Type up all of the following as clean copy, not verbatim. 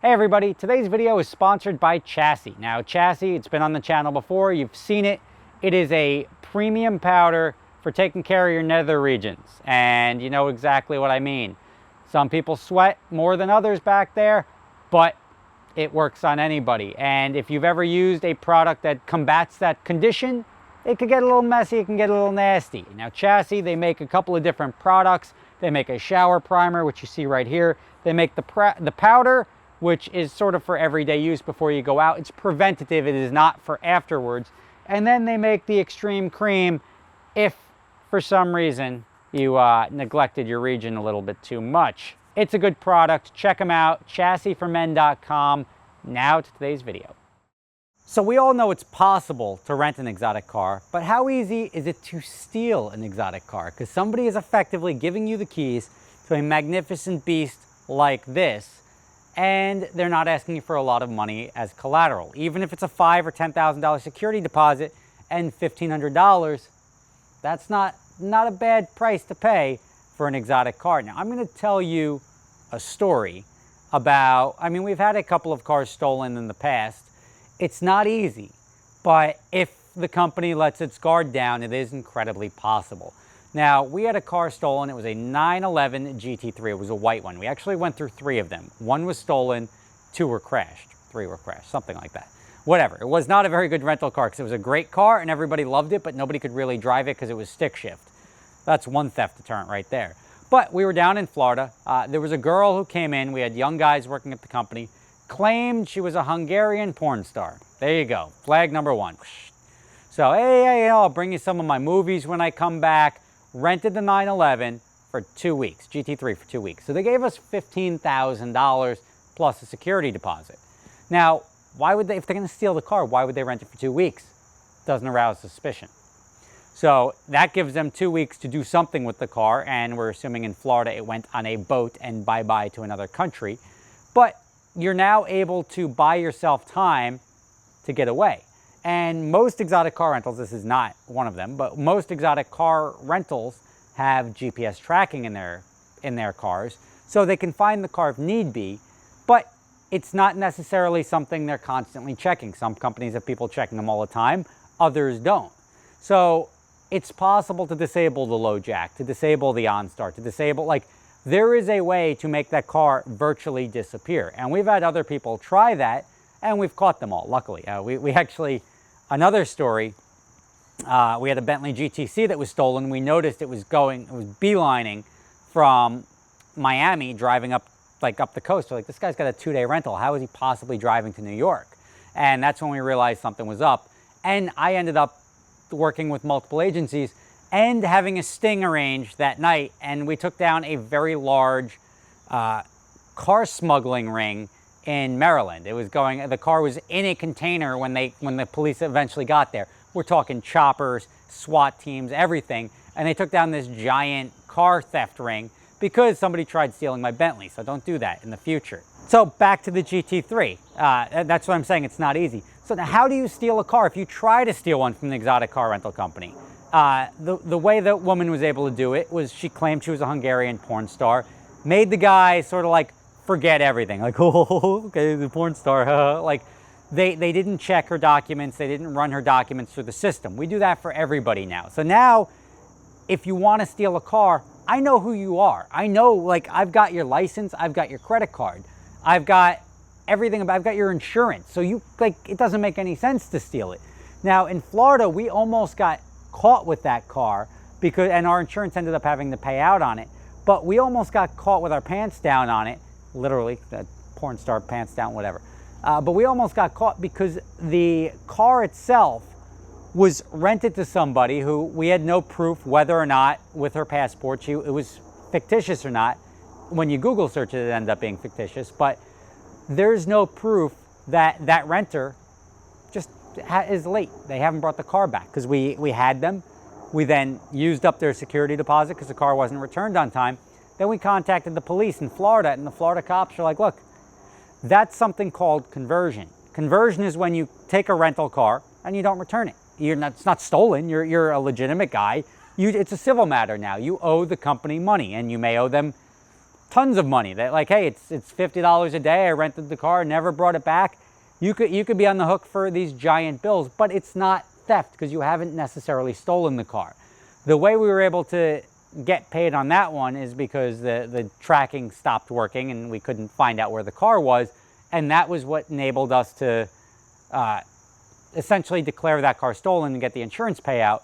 Hey everybody, today's video is sponsored by Chassis. Now Chassis, it's been on the channel before, you've seen it. It is a premium powder for taking care of your nether regions. And you know exactly what I mean. Some people sweat more than others back there, but it works on anybody. And if you've ever used a product that combats that condition, it could get a little messy, it can get a little nasty. Now Chassis, they make a couple of different products. They make a shower primer, which you see right here. They make the powder, which is sort of for everyday use before you go out. It's preventative, it is not for afterwards. And then they make the extreme cream if for some reason you neglected your region a little bit too much. It's a good product, check them out, chassisformen.com. Now to today's video. So we all know it's possible to rent an exotic car, but how easy is it to steal an exotic car? Because somebody is effectively giving you the keys to a magnificent beast like this, and they're not asking you for a lot of money as collateral. Even if it's a $5,000 or $10,000 security deposit and $1,500, that's not a bad price to pay for an exotic car. Now, I'm going to tell you a story about, we've had a couple of cars stolen in the past. It's not easy, but if the company lets its guard down, it is incredibly possible. Now, we had a car stolen. It was a 911 GT3. It was a white one. We actually went through 3 of them. 1 was stolen, 2 were crashed, 3 were crashed, something like that. Whatever. It was not a very good rental car because it was a great car and everybody loved it, but nobody could really drive it because it was stick shift. That's one theft deterrent right there. But we were down in Florida. There was a girl who came in. We had young guys working at the company. Claimed she was a Hungarian porn star. There you go. Flag number 1. So, hey, I'll bring you some of my movies when I come back. Rented the 911 for 2 weeks, GT3 for 2 weeks. So they gave us $15,000 plus a security deposit. Now, why would they, if they're going to steal the car, why would they rent it for 2 weeks? Doesn't arouse suspicion. So that gives them 2 weeks to do something with the car, and we're assuming in Florida it went on a boat and bye-bye to another country. But you're now able to buy yourself time to get away. And most exotic car rentals, this is not one of them, but most exotic car rentals have GPS tracking in their cars, so they can find the car if need be, but it's not necessarily something they're constantly checking. Some companies have people checking them all the time, others don't. So it's possible to disable the low jack, to disable the OnStart, to disable, there is a way to make that car virtually disappear. And we've had other people try that, and we've caught them all, luckily. We actually, another story, we had a Bentley GTC that was stolen. We noticed it was beelining from Miami, driving up the coast. We're like, this guy's got a 2-day rental. How is he possibly driving to New York? And that's when we realized something was up. And I ended up working with multiple agencies and having a sting arranged that night. And we took down a very large car smuggling ring in Maryland. The car was in a container when the police eventually got there. We're talking choppers, SWAT teams, everything. And they took down this giant car theft ring because somebody tried stealing my Bentley. So don't do that in the future. So back to the GT3. That's what I'm saying, it's not easy. So now how do you steal a car if you try to steal one from the exotic car rental company? The way the woman was able to do it was she claimed she was a Hungarian porn star, made the guy sort of forget everything. Oh, okay, the porn star. They didn't check her documents. They didn't run her documents through the system. We do that for everybody now. So now, if you want to steal a car, I know who you are. I know, I've got your license. I've got your credit card. I've got everything. I've got your insurance. So it doesn't make any sense to steal it. Now, in Florida, we almost got caught with that car and our insurance ended up having to pay out on it. But we almost got caught with our pants down on it. Literally, that porn star pants down, whatever. But we almost got caught because the car itself was rented to somebody who we had no proof whether or not with her passport it was fictitious or not. When you Google search it, it ended up being fictitious. But there's no proof that that renter just is late. They haven't brought the car back because we had them. We then used up their security deposit because the car wasn't returned on time. Then we contacted the police in Florida, and the Florida cops are like, look, that's something called conversion. Conversion is when you take a rental car and you don't return it. It's not stolen. You're a legitimate guy. It's a civil matter now. You owe the company money, and you may owe them tons of money. That like, hey, it's $50 a day. I rented the car, never brought it back. You could be on the hook for these giant bills, but it's not theft because you haven't necessarily stolen the car. The way we were able to get paid on that one is because the tracking stopped working and we couldn't find out where the car was, and that was what enabled us to essentially declare that car stolen and get the insurance payout.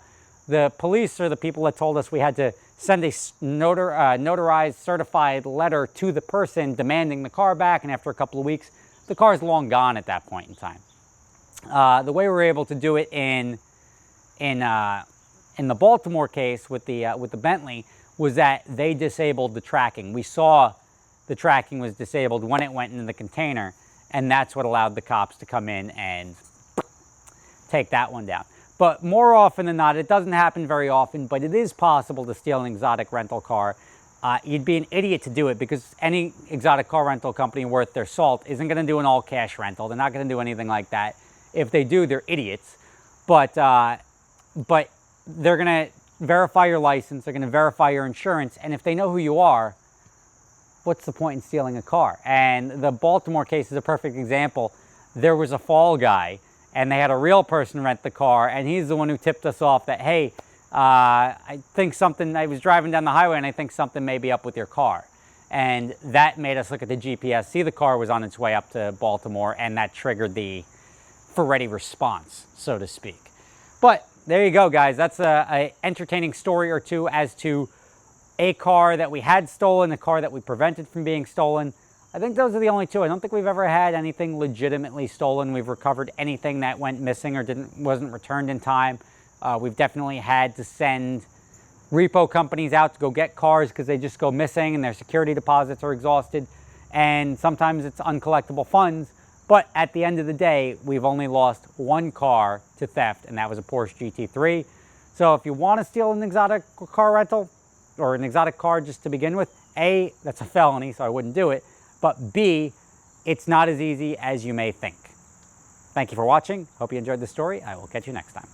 The police are the people that told us we had to send a notarized certified letter to the person demanding the car back, and after a couple of weeks the car is long gone at that point in time. The way we were able to do it in the Baltimore case with the Bentley was that they disabled the tracking. We saw the tracking was disabled when it went into the container, and that's what allowed the cops to come in and take that one down. But more often than not, it doesn't happen very often, but it is possible to steal an exotic rental car. You'd be an idiot to do it because any exotic car rental company worth their salt isn't going to do an all-cash rental. They're not going to do anything like that. If they do, they're idiots. But they're going to verify your license, they're going to verify your insurance, and if they know who you are, what's the point in stealing a car? And the Baltimore case is a perfect example. There was a fall guy, and they had a real person rent the car, and he's the one who tipped us off that, hey, I was driving down the highway, and I think something may be up with your car. And that made us look at the GPS, see the car was on its way up to Baltimore, and that triggered the for-ready response, so to speak. But there you go, guys. That's an entertaining story or two as to a car that we had stolen, a car that we prevented from being stolen. I think those are the only two. I don't think we've ever had anything legitimately stolen. We've recovered anything that went missing or wasn't returned in time. We've definitely had to send repo companies out to go get cars because they just go missing and their security deposits are exhausted. And sometimes it's uncollectible funds. But at the end of the day, we've only lost one car to theft, and that was a Porsche GT3. So if you want to steal an exotic car rental or an exotic car just to begin with, A, that's a felony, so I wouldn't do it. But B, it's not as easy as you may think. Thank you for watching. Hope you enjoyed the story. I will catch you next time.